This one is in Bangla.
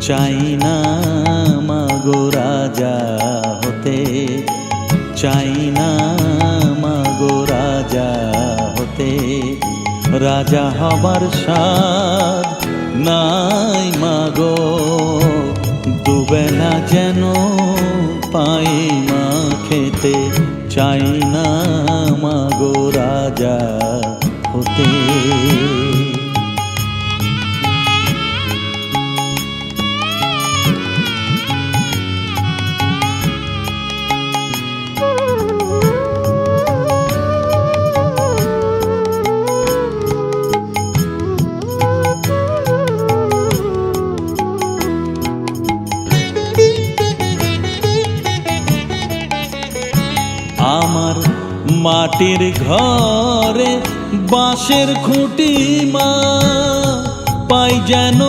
চাই না মাগো রাজা হতে, চাই না মাগো রাজা হতে। রাজা হবার স্বাদ নাই মাগো, দুবেলা যেন পাই মা খেতে। চাই না মাগো রাজা হতে। আমার মাটির ঘরে বাঁশের খুঁটি মা, পাই যেন